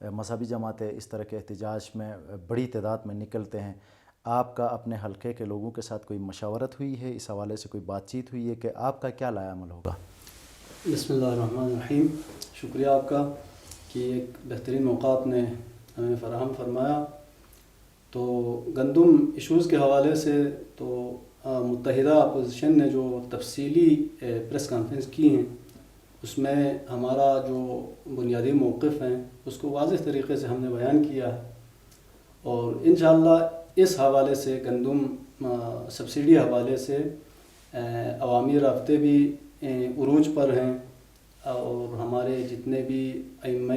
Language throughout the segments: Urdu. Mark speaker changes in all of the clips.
Speaker 1: مذہبی جماعتیں اس طرح کے احتجاج میں بڑی تعداد میں نکلتے ہیں. آپ کا اپنے حلقے کے لوگوں کے ساتھ کوئی مشاورت ہوئی ہے، اس حوالے سے کوئی بات چیت ہوئی ہے کہ آپ کا کیا لائحہ عمل ہوگا؟
Speaker 2: بسم اللہ الرحمن الرحیم. شکریہ آپ کا کہ ایک بہترین موقع آپ نے ہمیں فراہم فرمایا. تو گندم ایشوز کے حوالے سے تو متحدہ اپوزیشن نے جو تفصیلی پریس کانفرنس کی ہیں اس میں ہمارا جو بنیادی موقف ہیں اس کو واضح طریقے سے ہم نے بیان کیا ہے، اور انشاءاللہ اس حوالے سے گندم سبسڈی حوالے سے عوامی رابطے بھی عروج پر ہیں، اور ہمارے جتنے بھی ائمہ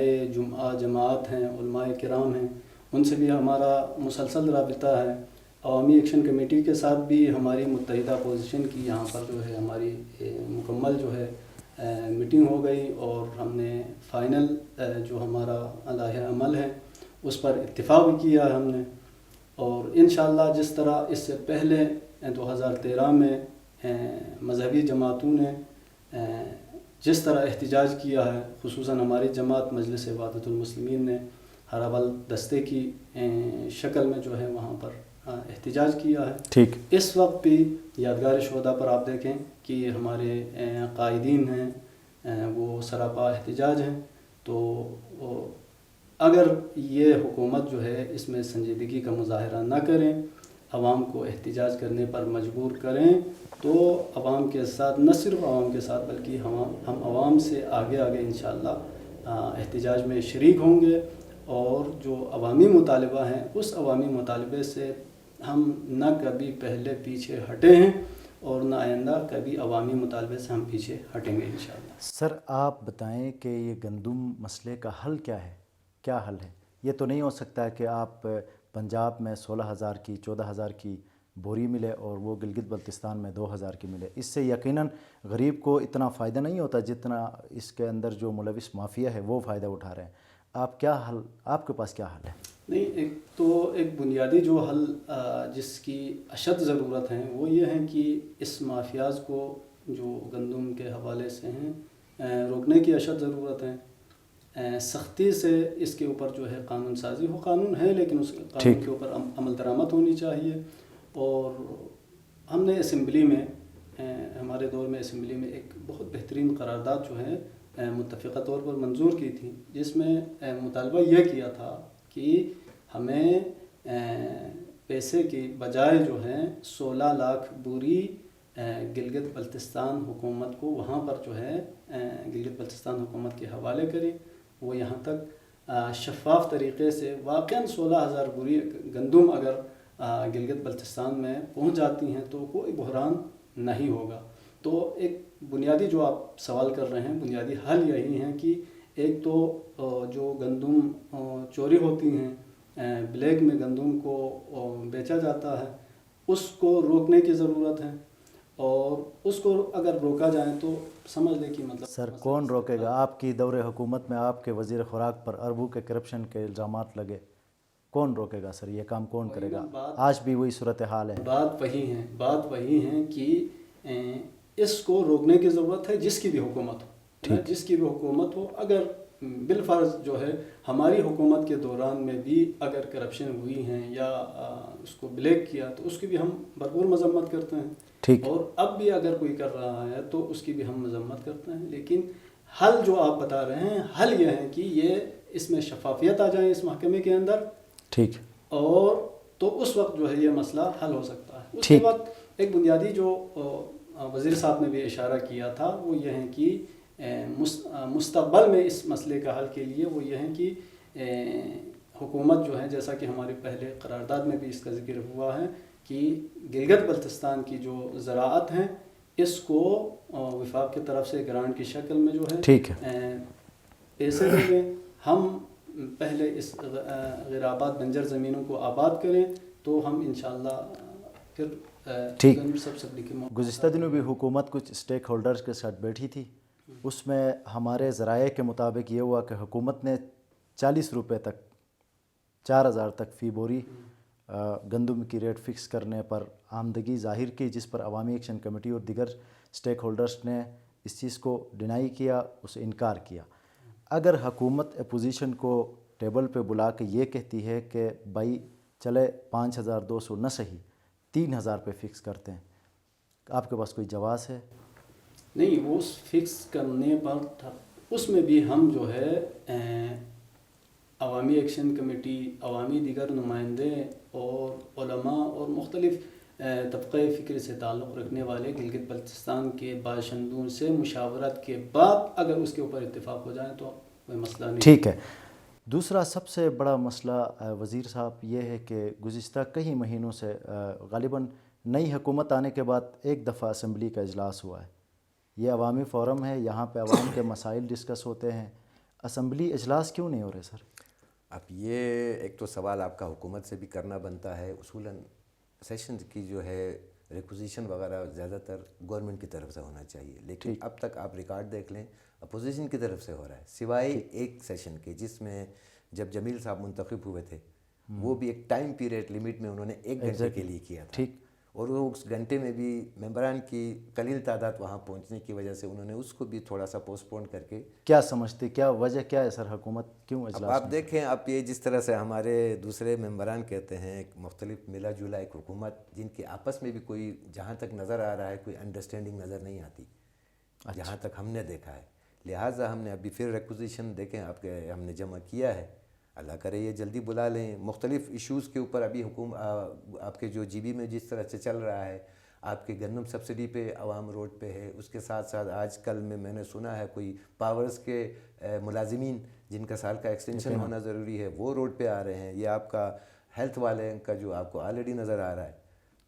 Speaker 2: جماعت ہیں، علماء کرام ہیں، ان سے بھی ہمارا مسلسل رابطہ ہے. عوامی ایکشن کمیٹی کے ساتھ بھی ہماری متحدہ اپوزیشن کی یہاں پر جو ہے ہماری مکمل جو ہے میٹنگ ہو گئی، اور ہم نے فائنل جو ہمارا لائحہ عمل ہے اس پر اتفاق بھی کیا ہے ہم نے. اور انشاءاللہ جس طرح اس سے پہلے 2013 میں مذہبی جماعتوں نے جس طرح احتجاج کیا ہے، خصوصاً ہماری جماعت مجلس وحدت المسلمین نے ہر اول دستے کی شکل میں جو ہے وہاں پر احتجاج کیا ہے.
Speaker 1: ٹھیک.
Speaker 2: اس وقت بھی یادگار شہداء پر آپ دیکھیں کہ ہمارے قائدین ہیں وہ سراپا احتجاج ہیں. تو اگر یہ حکومت جو ہے اس میں سنجیدگی کا مظاہرہ نہ کریں، عوام کو احتجاج کرنے پر مجبور کریں، تو عوام کے ساتھ، نہ صرف عوام کے ساتھ بلکہ ہم عوام سے آگے انشاءاللہ احتجاج میں شریک ہوں گے. اور جو عوامی مطالبہ ہیں اس عوامی مطالبے سے ہم نہ کبھی پہلے پیچھے ہٹے ہیں، اور نہ آئندہ کبھی عوامی مطالبے سے ہم پیچھے ہٹیں گے انشاءاللہ.
Speaker 1: سر آپ بتائیں کہ یہ گندم مسئلے کا حل کیا ہے؟ کیا حل ہے؟ یہ تو نہیں ہو سکتا کہ آپ پنجاب میں 16,000 کی 14,000 کی بوری ملے اور وہ گلگت بلتستان میں 2,000 کی ملے. اس سے یقیناً غریب کو اتنا فائدہ نہیں ہوتا جتنا اس کے اندر جو ملوث مافیا ہے وہ فائدہ اٹھا رہے ہیں. آپ کے پاس کیا حل ہے؟
Speaker 2: نہیں، ایک بنیادی جو حل جس کی اشد ضرورت ہے وہ یہ ہے کہ اس مافیاز کو جو گندم کے حوالے سے ہیں روکنے کی اشد ضرورت ہے. سختی سے اس کے اوپر جو ہے قانون سازی ہو، قانون ہے لیکن اس قانون کے اوپر عمل درآمد ہونی چاہیے. اور ہم نے اسمبلی میں ہمارے دور میں اسمبلی میں ایک بہت بہترین قرارداد جو ہے متفقہ طور پر منظور کی تھی، جس میں مطالبہ یہ کیا تھا کہ ہمیں پیسے کی بجائے جو ہے 16 لاکھ بوری گلگت بلتستان حکومت کو وہاں پر جو ہے گلگت بلتستان حکومت کے حوالے کریں. وہ یہاں تک شفاف طریقے سے واقعاً 16,000 بوری گندم اگر گلگت بلتستان میں پہنچ جاتی ہیں تو کوئی بحران نہیں ہوگا. تو ایک بنیادی جو آپ سوال کر رہے ہیں، بنیادی حل یہی ہے کہ ایک تو جو گندم چوری ہوتی ہیں، بلیک میں گندم کو بیچا جاتا ہے، اس کو روکنے کی ضرورت ہے. اور اس کو اگر روکا جائے تو سمجھ لیں کہ مطلب
Speaker 1: سر کون روکے گا؟ آپ کی دور حکومت میں آپ کے وزیر خوراک پر اربوں کے کرپشن کے الزامات لگے. کون روکے گا سر؟ یہ کام کون کرے گا؟ آج بھی وہی صورتحال ہے.
Speaker 2: بات وہی ہے کہ اس کو روکنے کی ضرورت ہے جس کی بھی حکومت ہو. اگر بالفرض جو ہے ہماری حکومت کے دوران میں بھی اگر کرپشن ہوئی ہیں یا اس کو بلیک کیا تو اس کی بھی ہم بھرپور مذمت کرتے ہیں. اور اب بھی اگر کوئی کر رہا ہے تو اس کی بھی ہم مذمت کرتے ہیں. لیکن حل جو آپ بتا رہے ہیں، حل یہ ہے کہ یہ اس میں شفافیت آ جائے اس محکمے کے اندر.
Speaker 1: ٹھیک.
Speaker 2: اور تو اس وقت جو ہے یہ مسئلہ حل ہو سکتا ہے. اس کے بعد ایک بنیادی جو وزیر صاحب نے بھی اشارہ کیا تھا وہ یہ ہے کہ مستقبل میں اس مسئلے کا حل کے لیے وہ یہ ہے کہ حکومت جو ہے، جیسا کہ ہمارے پہلے قرارداد میں بھی اس کا ذکر ہوا ہے، کہ گلگت بلتستان کی جو زراعت ہیں اس کو وفاق کی طرف سے گرانٹ کی شکل میں جو ہے پیسے دے دیں. ہم پہلے اس غیر آباد بنجر زمینوں کو آباد کریں تو ہم انشاءاللہ پھر سبسڈی کے
Speaker 1: گزشتہ دنوں بھی حکومت کچھ اسٹیک ہولڈرز کے ساتھ بیٹھی تھی. اس میں ہمارے ذرائع کے مطابق یہ ہوا کہ حکومت نے 40 روپے تک 4,000 تک فی بوری گندم کی ریٹ فکس کرنے پر آمدگی ظاہر کی، جس پر عوامی ایکشن کمیٹی اور دیگر اسٹیک ہولڈرز نے اس چیز کو ڈینائی کیا، اسے انکار کیا. اگر حکومت اپوزیشن کو ٹیبل پہ بلا کے یہ کہتی ہے کہ بھائی چلے 5200 نہ صحیح 3000 پہ فکس کرتے ہیں، آپ کے پاس کوئی جواز ہے؟
Speaker 2: نہیں، وہ فکس کرنے پر تھا، اس میں بھی ہم جو ہے عوامی ایکشن کمیٹی، عوامی دیگر نمائندے اور علماء اور مختلف طبقہ فکر سے تعلق رکھنے والے گلگت بلتستان کے باشندوں سے مشاورت کے بعد اگر اس کے اوپر اتفاق ہو جائے تو کوئی مسئلہ نہیں۔
Speaker 1: ٹھیک ہے۔ دوسرا سب سے بڑا مسئلہ وزیر صاحب یہ ہے کہ گزشتہ کئی مہینوں سے غالباً نئی حکومت آنے کے بعد ایک دفعہ اسمبلی کا اجلاس ہوا ہے، یہ عوامی فورم ہے، یہاں پہ عوام کے مسائل ڈسکس ہوتے ہیں، اسمبلی اجلاس کیوں نہیں ہو رہے سر؟
Speaker 3: اب یہ ایک تو سوال آپ کا حکومت سے بھی کرنا بنتا ہے، اصولاً سیشن کی جو ہے ریکوزیشن وغیرہ زیادہ تر گورنمنٹ کی طرف سے ہونا چاہیے، لیکن اب تک آپ ریکارڈ دیکھ لیں اپوزیشن کی طرف سے ہو رہا ہے، سوائے ایک سیشن کے جس میں جب جمیل صاحب منتخب ہوئے تھے وہ بھی ایک ٹائم پیریڈ لیمٹ میں انہوں نے 1 گھنٹے کے لیے کیا تھا،
Speaker 1: ٹھیک،
Speaker 3: اور وہ اس گھنٹے میں بھی ممبران کی قلیل تعداد وہاں پہنچنے کی وجہ سے انہوں نے اس کو بھی تھوڑا سا پوسٹ پون کر کے۔
Speaker 1: کیا سمجھتے، کیا وجہ کیا ہے سر، حکومت کیوں
Speaker 3: اب
Speaker 1: اجلاس
Speaker 3: آپ دیکھیں، آپ یہ جس طرح سے ہمارے دوسرے ممبران کہتے ہیں ایک مختلف ملا جلا ایک حکومت جن کے آپس میں بھی کوئی جہاں تک نظر آ رہا ہے کوئی انڈرسٹینڈنگ نظر نہیں آتی جہاں تک ہم نے دیکھا ہے، لہٰذا ہم نے ابھی پھر ریکوزیشن دیکھیں آپ کے ہم نے جمع کیا ہے، اللہ کرے یہ جلدی بلا لیں، مختلف ایشوز کے اوپر ابھی آپ کے جو جی بی میں جس طرح سے چل رہا ہے، آپ کے گندم سبسڈی پہ عوام روڈ پہ ہے، اس کے ساتھ ساتھ آج کل میں نے سنا ہے کوئی پاورز کے ملازمین جن کا سال کا ایکسٹینشن ہونا ضروری ہے وہ روڈ پہ آ رہے ہیں، یہ آپ کا ہیلتھ والے کا جو آپ کو آلریڈی نظر آ رہا ہے،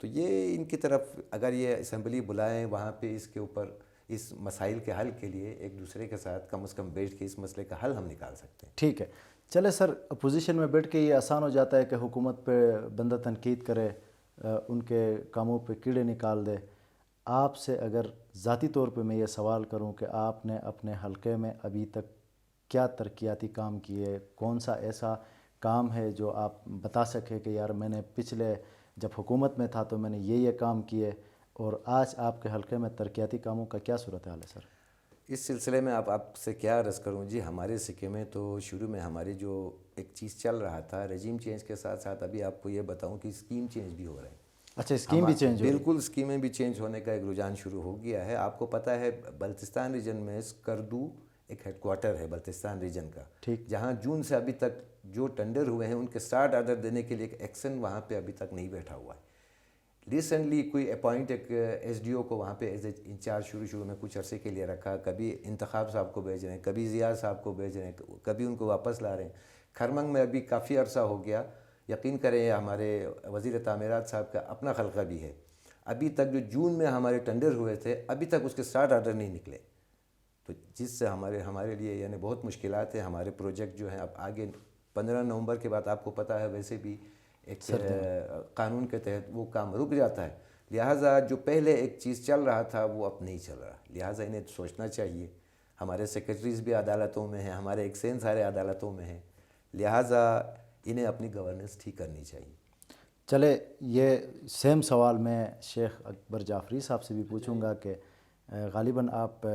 Speaker 3: تو یہ ان کی طرف اگر یہ اسمبلی بلائیں وہاں پہ اس کے اوپر اس مسائل کے حل کے لیے ایک دوسرے کے ساتھ کم از کم بیٹھ کے اس مسئلے کا حل ہم نکال سکتے ہیں۔
Speaker 1: ٹھیک ہے، چلے سر، اپوزیشن میں بیٹھ کے یہ آسان ہو جاتا ہے کہ حکومت پہ بندہ تنقید کرے، ان کے کاموں پہ کیڑے نکال دے۔ آپ سے اگر ذاتی طور پہ میں یہ سوال کروں کہ آپ نے اپنے حلقے میں ابھی تک کیا ترقیاتی کام کیے، کون سا ایسا کام ہے جو آپ بتا سکے کہ یار میں نے پچھلے جب حکومت میں تھا تو میں نے یہ کام کیے، اور آج آپ کے حلقے میں ترقیاتی کاموں کا کیا صورتحال ہے سر؟
Speaker 3: اس سلسلے میں آپ سے کیا عرض کروں جی، ہمارے سکے میں تو شروع میں ہماری جو ایک چیز چل رہا تھا رجیم چینج کے ساتھ ساتھ ابھی آپ کو یہ بتاؤں کہ اسکیم چینج بھی ہو رہے ہیں۔
Speaker 1: اچھا، اسکیم بھی چینج ہو رہی ہے؟
Speaker 3: بالکل، اسکیمیں بھی چینج ہونے کا ایک رجحان شروع ہو گیا ہے۔ آپ کو پتہ ہے بلتستان ریجن میں کردو ایک ہیڈ کوارٹر ہے بلتستان ریجن کا،
Speaker 1: ٹھیک،
Speaker 3: جہاں جون سے ابھی تک جو ٹینڈر ہوئے ہیں ان کے سٹارٹ آرڈر دینے کے لیے ایک ایکشن وہاں پہ ابھی تک نہیں بیٹھا ہوا ہے۔ ریسنٹلی کوئی اپوائنٹ ایک ایس ڈی او کو وہاں پہ ایز اے انچارج شروع میں کچھ عرصے کے لیے رکھا، کبھی انتخاب صاحب کو بھیج رہے ہیں، کبھی ضیاء صاحب کو بھیج رہے ہیں، کبھی ان کو واپس لا رہے ہیں۔ کھرمنگ میں ابھی کافی عرصہ ہو گیا، یقین کریں ہمارے وزیر تعمیرات صاحب کا اپنا خلقہ بھی ہے، ابھی تک جو جون میں ہمارے ٹینڈر ہوئے تھے ابھی تک اس کے سٹارٹ آرڈر نہیں نکلے، تو جس سے ہمارے لیے یعنی بہت مشکلات ہیں۔ ہمارے پروجیکٹ جو ہیں اب آگے 15 نومبر کے بعد آپ کو پتہ ہے ویسے بھی ایک قانون کے تحت وہ کام رک جاتا ہے، لہٰذا جو پہلے ایک چیز چل رہا تھا وہ اب نہیں چل رہا، لہٰذا انہیں سوچنا چاہیے۔ ہمارے سیکرٹریز بھی عدالتوں میں ہیں، ہمارے ایکسین سارے عدالتوں میں ہیں، لہٰذا انہیں اپنی گورننس ٹھیک کرنی چاہیے۔
Speaker 1: چلے، یہ سیم سوال میں شیخ اکبر جعفری صاحب سے بھی پوچھوں گا کہ غالباً آپ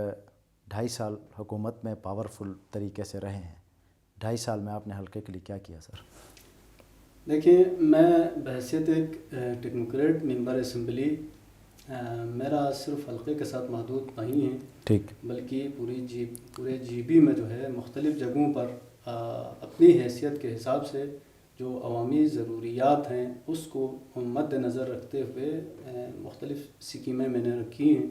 Speaker 1: 2.5 سال حکومت میں پاورفل طریقے سے رہے ہیں، 2.5 سال میں آپ نے حلقے کے لیے کیا کیا سر؟
Speaker 2: دیکھیں، میں بحیثیت ایک ٹیکنوکریٹ ممبر اسمبلی، میرا صرف حلقے کے ساتھ محدود نہیں ہے،
Speaker 1: ٹھیک،
Speaker 2: بلکہ پورے جی بی میں جو ہے مختلف جگہوں پر اپنی حیثیت کے حساب سے جو عوامی ضروریات ہیں اس کو مد نظر رکھتے ہوئے مختلف اسکیمیں میں نے رکھی ہیں۔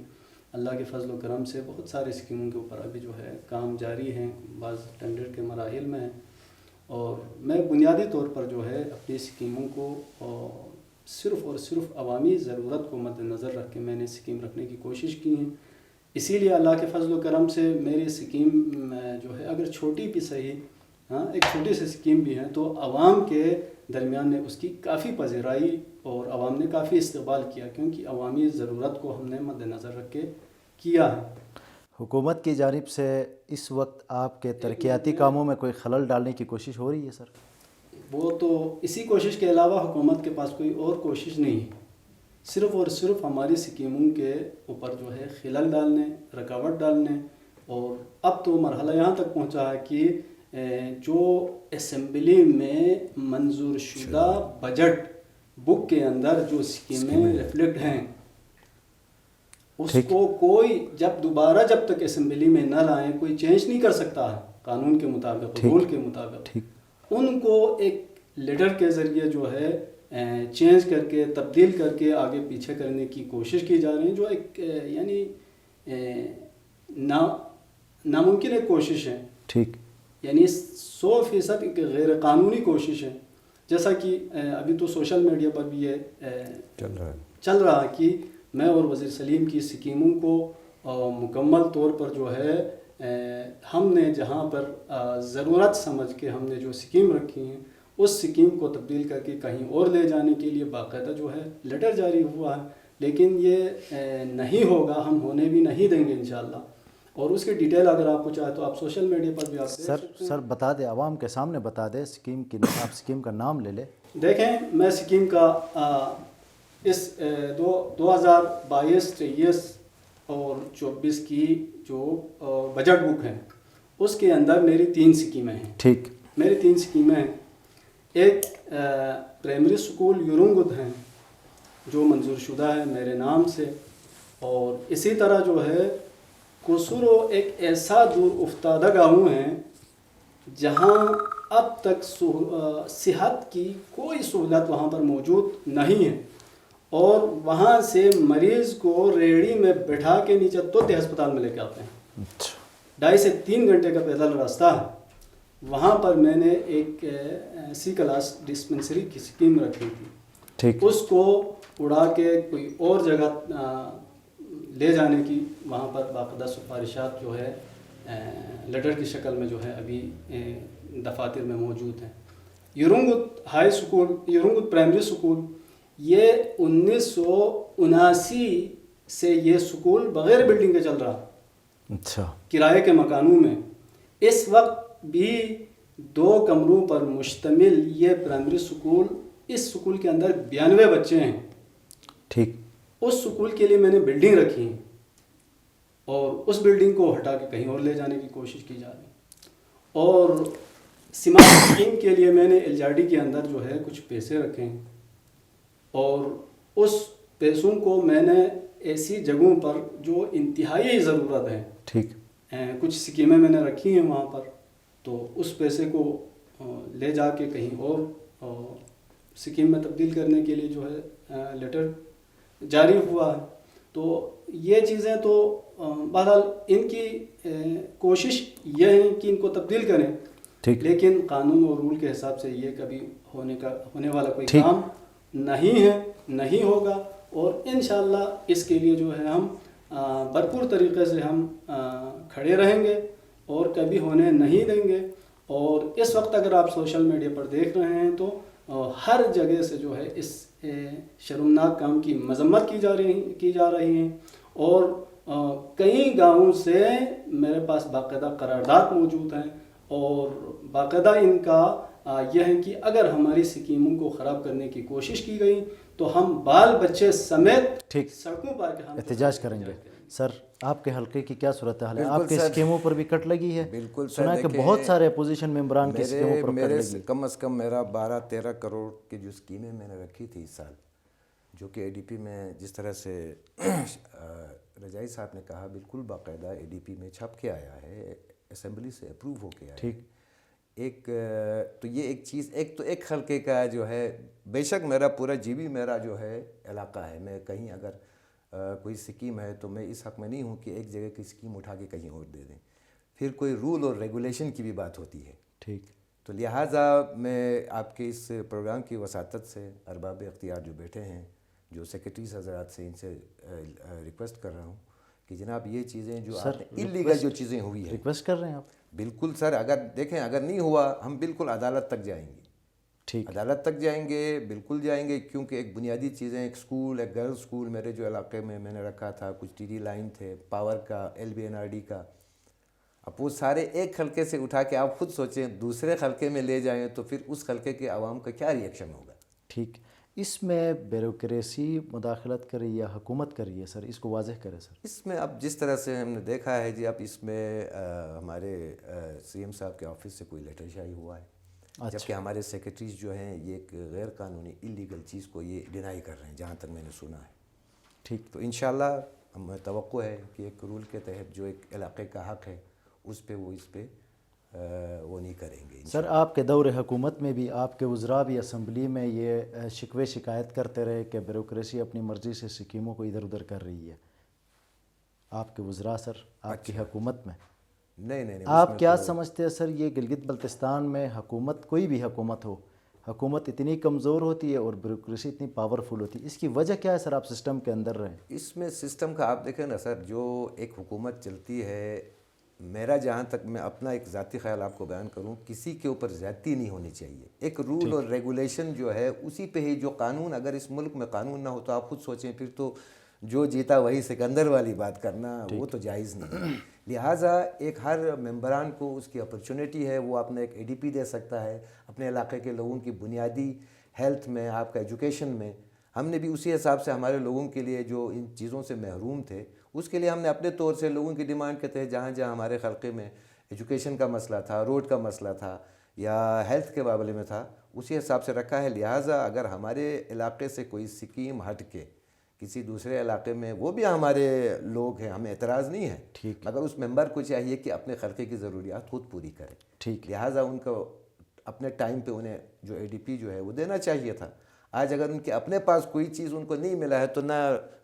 Speaker 2: اللہ کے فضل و کرم سے بہت سارے اسکیموں کے اوپر ابھی جو ہے کام جاری ہیں، بعض ٹینڈر کے مراحل میں ہیں، اور میں بنیادی طور پر جو ہے اپنی اسکیموں کو صرف اور صرف عوامی ضرورت کو مد نظر رکھ کے میں نے اسکیم رکھنے کی کوشش کی ہے۔ اسی لیے اللہ کے فضل و کرم سے میری اسکیم جو ہے اگر چھوٹی بھی صحیح، ایک چھوٹی سی اسکیم بھی ہے، تو عوام کے درمیان نے اس کی کافی پذیرائی اور عوام نے کافی استقبال کیا، کیونکہ عوامی ضرورت کو ہم نے مد نظر رکھ کے کیا ہے۔
Speaker 1: حکومت کی جانب سے اس وقت آپ کے ترقیاتی کاموں میں کوئی خلل ڈالنے کی کوشش ہو رہی ہے سر؟
Speaker 2: وہ تو اسی کوشش کے علاوہ حکومت کے پاس کوئی اور کوشش نہیں ہے، صرف اور صرف ہماری اسکیموں کے اوپر جو ہے خلل ڈالنے، رکاوٹ ڈالنے، اور اب تو مرحلہ یہاں تک پہنچا ہے کہ جو اسمبلی میں منظور شدہ بجٹ بک کے اندر جو اسکیمیں ریفلیکٹ ہیں اس کو کوئی جب تک اسمبلی میں نہ لائیں کوئی چینج نہیں کر سکتا ہے قانون کے مطابق، رول کے مطابق. ان کو ایک لیٹر کے ذریعے جو ہے چینج کر کے تبدیل کر کے آگے پیچھے کرنے کی کوشش کی جا رہی ہے، جو ایک یعنی ناممکن ایک کوشش ہے.
Speaker 1: ٹھیک.
Speaker 2: یعنی 100% ایک غیر قانونی کوشش ہے. جیسا کہ ابھی تو سوشل میڈیا پر بھی یہ چل رہا ہے کہ میں اور وزیر سلیم کی اسکیموں کو مکمل طور پر جو ہے ہم نے جہاں پر ضرورت سمجھ کے ہم نے جو اسکیم رکھی ہیں اس اسکیم کو تبدیل کر کے کہیں اور لے جانے کے لیے باقاعدہ جو ہے لیٹر جاری ہوا ہے. لیکن یہ نہیں ہوگا، ہم ہونے بھی نہیں دیں گے انشاءاللہ. اور اس کی ڈیٹیل اگر آپ کو چاہے تو آپ سوشل میڈیا پر بھی آپ
Speaker 1: سر بتا دیں، عوام کے سامنے بتا دیں اسکیم کی، آپ اسکیم کا نام لے لیں.
Speaker 2: دیکھیں، میں اسکیم کا اس 2022 23 اور 24 کی جو بجٹ بک ہے اس کے اندر میری 3 اسکیمیں ہیں.
Speaker 1: ٹھیک.
Speaker 2: میری 3 اسکیمیں ہیں. ایک پرائمری اسکول یورنگد ہیں جو منظور شدہ ہے میرے نام سے، اور اسی طرح جو ہے قصورو ایک ایسا دور افتادہ گاؤں ہیں جہاں اب تک صحت کی کوئی سہولت وہاں پر موجود نہیں ہے، اور وہاں سے مریض کو ریڑھی میں بٹھا کے نیچے ترت ہسپتال میں لے کے آتے ہیں. 2.5 سے 3 گھنٹے کا پیدل راستہ ہے. وہاں پر میں نے ایک سی کلاس ڈسپنسری کی اسکیم رکھی تھی.
Speaker 1: ٹھیک.
Speaker 2: اس کو اڑا کے کوئی اور جگہ لے جانے کی وہاں پر باقاعدہ سفارشات جو ہے لیٹر کی شکل میں جو ہے ابھی دفاتر میں موجود ہیں. یورنگد ہائی اسکول، یورنگد پرائمری اسکول، یہ 1979 سے یہ اسکول بغیر بلڈنگ کے چل رہا.
Speaker 1: اچھا.
Speaker 2: کرائے کے مکانوں میں. اس وقت بھی 2 کمروں پر مشتمل یہ پرائمری اسکول، اس اسکول کے اندر 92 بچے ہیں.
Speaker 1: ٹھیک.
Speaker 2: اس اسکول کے لیے میں نے بلڈنگ رکھی ہے اور اس بلڈنگ کو ہٹا کے کہیں اور لے جانے کی کوشش کی جا رہی ہے. اور سمارٹ اسکیم کے لیے میں نے LJRD کے اندر جو ہے کچھ پیسے رکھے ہیں، اور اس پیسوں کو میں نے ایسی جگہوں پر جو انتہائی ضرورت ہے،
Speaker 1: ٹھیک،
Speaker 2: کچھ اسکیمیں میں نے رکھی ہیں وہاں پر، تو اس پیسے کو لے جا کے کہیں اور اسکیم میں تبدیل کرنے کے لیے جو ہے لیٹر جاری ہوا ہے. تو یہ چیزیں تو بہرحال ان کی کوشش یہ ہے کہ ان کو تبدیل کریں، لیکن قانون اور رول کے حساب سے یہ کبھی ہونے والا کوئی کام نہیں ہے، نہیں ہوگا. اور انشاءاللہ اس کے لیے جو ہے ہم بھرپور طریقے سے ہم کھڑے رہیں گے اور کبھی ہونے نہیں دیں گے. اور اس وقت اگر آپ سوشل میڈیا پر دیکھ رہے ہیں تو ہر جگہ سے جو ہے اس شرمناک کام کی مذمت کی جا رہی ہیں، اور کئی گاؤں سے میرے پاس باقاعدہ قرارداد موجود ہیں، اور باقاعدہ ان کا یہ ہے کہ اگر ہماری اسکیموں کو خراب کرنے کی کوشش کی گئی تو ہم بال بچے سمیت سڑکوں پر
Speaker 1: احتجاج کریں گے. سر آپ کے حلقے کی کیا صورتحال ہے؟ آپ کے اسکیموں پر بھی کٹ لگی ہے؟
Speaker 3: بالکل
Speaker 1: سنا ہے کہ بہت سارے اپوزیشن ممبران کی اسکیموں پر کٹ لگی.
Speaker 3: کم از کم میرا 12-13 کروڑ کی جو اسکیمیں میں نے رکھی تھی اس سال، جو کہ ADP میں جس طرح سے رجائی صاحب نے کہا بالکل باقاعدہ ADP میں چھپ کے آیا ہے، اسمبلی سے اپروو ہو کے آیا. ٹھیک. تو یہ ایک چیز، ایک حلقے کا جو ہے، بے شک میرا پورا GB میرا جو ہے علاقہ ہے، میں کہیں اگر کوئی اسکیم ہے تو میں اس حق میں نہیں ہوں کہ ایک جگہ کی اسکیم اٹھا کے کہیں اور دے دیں. پھر کوئی رول اور ریگولیشن کی بھی بات ہوتی ہے. ٹھیک. تو لہٰذا میں آپ کے اس پروگرام کی وساطت سے ارباب اختیار جو بیٹھے ہیں، جو سیکرٹریز حضرات سے، ان سے ریکویسٹ کر رہا ہوں کہ جناب یہ چیزیں جو انلیگل جو چیزیں ہوئی ہیں،
Speaker 1: ریکویسٹ کر رہے ہیں آپ؟
Speaker 3: بالکل سر. اگر دیکھیں اگر نہیں ہوا ہم بالکل عدالت تک جائیں گے. ٹھیک. عدالت تک جائیں گے، بالکل جائیں گے، کیونکہ ایک بنیادی چیزیں، ایک اسکول، ایک گرلز اسکول میرے جو علاقے میں نے رکھا تھا، کچھ TD لائن تھے، پاور کا، LBNRD کا. اب وہ سارے ایک حلقے سے اٹھا کے آپ خود سوچیں دوسرے حلقے میں لے جائیں تو پھر اس حلقے کے عوام کا کیا ریئیکشن ہوگا؟
Speaker 1: ٹھیک. اس میں بیوروکریسی مداخلت کر رہی ہے یا حکومت کر رہی ہے سر؟ اس کو واضح کرے سر۔
Speaker 3: اس میں اب جس طرح سے ہم نے دیکھا ہے جی، اب اس میں ہمارے سی ایم صاحب کے آفس سے کوئی لیٹر شائع ہوا ہے، جبکہ ہمارے سیکرٹریز جو ہیں یہ ایک غیر قانونی اللیگل چیز کو یہ ڈینائی کر رہے ہیں، جہاں تک میں نے سنا ہے۔
Speaker 1: ٹھیک،
Speaker 3: تو انشاءاللہ ہمیں توقع ہے کہ ایک رول کے تحت جو ایک علاقے کا حق ہے اس پہ وہ اس پہ وہ نہیں کریں گے۔
Speaker 1: سر آپ کے دور حکومت میں بھی آپ کے وزراء بھی اسمبلی میں یہ شکوے شکایت کرتے رہے کہ بیوروکریسی اپنی مرضی سے اسکیموں کو ادھر ادھر کر رہی ہے، آپ کے وزراء سر آپ کی حکومت میں؟
Speaker 3: نہیں
Speaker 1: آپ کیا سمجھتے ہیں سر، یہ گلگت بلتستان میں حکومت، کوئی بھی حکومت ہو، حکومت اتنی کمزور ہوتی ہے اور بیوروکریسی اتنی پاورفل ہوتی ہے، اس کی وجہ کیا ہے سر؟ آپ سسٹم کے اندر رہیں۔
Speaker 3: اس میں سسٹم کا آپ دیکھیں نا سر، جو ایک حکومت چلتی ہے، میرا جہاں تک میں اپنا ایک ذاتی خیال آپ کو بیان کروں، کسی کے اوپر زیادتی نہیں ہونی چاہیے۔ ایک رول اور ریگولیشن جو ہے اسی پہ ہی، جو قانون، اگر اس ملک میں قانون نہ ہو تو آپ خود سوچیں، پھر تو جو جیتا وہی سکندر والی بات کرنا وہ تو جائز نہیں ہے۔ لہٰذا ایک ہر ممبران کو اس کی اپرچونیٹی ہے، وہ اپنا ایک اے ڈی پی دے سکتا ہے اپنے علاقے کے لوگوں کی بنیادی ہیلتھ میں، آپ کا ایجوکیشن میں۔ ہم نے بھی اسی حساب سے ہمارے لوگوں کے لیے جو ان چیزوں سے محروم تھے، اس کے لیے ہم نے اپنے طور سے لوگوں کی ڈیمانڈ کے تحت جہاں جہاں ہمارے خلقے میں ایجوکیشن کا مسئلہ تھا، روڈ کا مسئلہ تھا یا ہیلتھ کے بارے میں تھا، اسی حساب سے رکھا ہے۔ لہٰذا اگر ہمارے علاقے سے کوئی سکیم ہٹ کے کسی دوسرے علاقے میں، وہ بھی ہمارے لوگ ہیں، ہمیں اعتراض نہیں ہے، مگر اس ممبر کو چاہیے کہ اپنے خلقے کی ضروریات خود پوری کرے۔
Speaker 1: ٹھیک،
Speaker 3: لہٰذا ان کو اپنے ٹائم پہ انہیں جو اے ڈی پی جو ہے وہ دینا چاہیے تھا۔ آج اگر ان کے اپنے پاس کوئی چیز ان کو نہیں ملا ہے تو نہ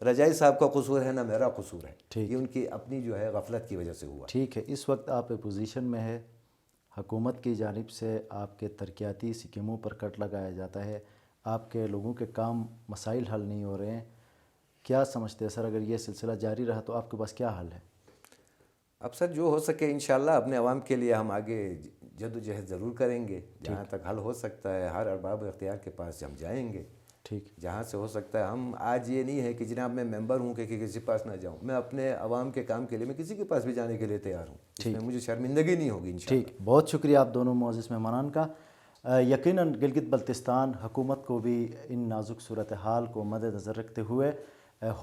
Speaker 3: رجائی صاحب کا قصور ہے، نہ میرا قصور ہے، یہ ان کی اپنی جو ہے غفلت کی وجہ سے ہوا۔
Speaker 1: ٹھیک ہے، اس وقت آپ اپوزیشن میں ہے، حکومت کی جانب سے آپ کے ترقیاتی اسکیموں پر کٹ لگایا جاتا ہے، آپ کے لوگوں کے کام مسائل حل نہیں ہو رہے ہیں، کیا سمجھتے ہیں سر اگر یہ سلسلہ جاری رہا تو آپ کے پاس کیا حل ہے؟
Speaker 3: اب سر جو ہو سکے انشاءاللہ اپنے عوام کے لیے ہم آگے جد و جہد ضرور کریں گے، جہاں تک حل ہو سکتا ہے ہر ارباب اختیار کے پاس ہم جائیں گے،
Speaker 1: ٹھیک،
Speaker 3: جہاں سے ہو سکتا ہے۔ ہم آج یہ نہیں ہے کہ جناب میں ممبر ہوں کہ کسی پاس نہ جاؤں، میں اپنے عوام کے کام کے لیے میں کسی کے پاس بھی جانے کے لیے تیار ہوں، اس میں مجھے شرمندگی نہیں ہوگی انشاءاللہ۔
Speaker 1: ٹھیک، بہت شکریہ آپ دونوں معزز مہمانان کا۔ یقیناً گلگت بلتستان حکومت کو بھی ان نازک صورتحال کو مد نظر رکھتے ہوئے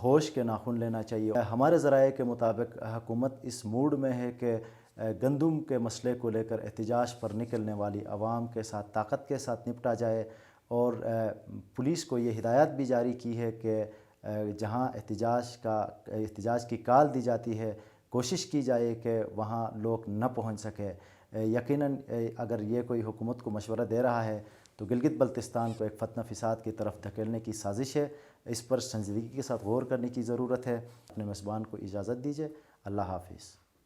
Speaker 1: ہوش کے ناخن لینا چاہیے۔ ہمارے ذرائع کے مطابق حکومت اس موڈ میں ہے کہ گندم کے مسئلے کو لے کر احتجاج پر نکلنے والی عوام کے ساتھ طاقت کے ساتھ نپٹا جائے، اور پولیس کو یہ ہدایت بھی جاری کی ہے کہ جہاں احتجاج کی کال دی جاتی ہے کوشش کی جائے کہ وہاں لوگ نہ پہنچ سکے۔ یقیناً اگر یہ کوئی حکومت کو مشورہ دے رہا ہے تو گلگت بلتستان کو ایک فتنہ فساد کی طرف دھکیلنے کی سازش ہے، اس پر سنجیدگی کے ساتھ غور کرنے کی ضرورت ہے۔ اپنے میزبان کو اجازت دیجیے، اللہ حافظ۔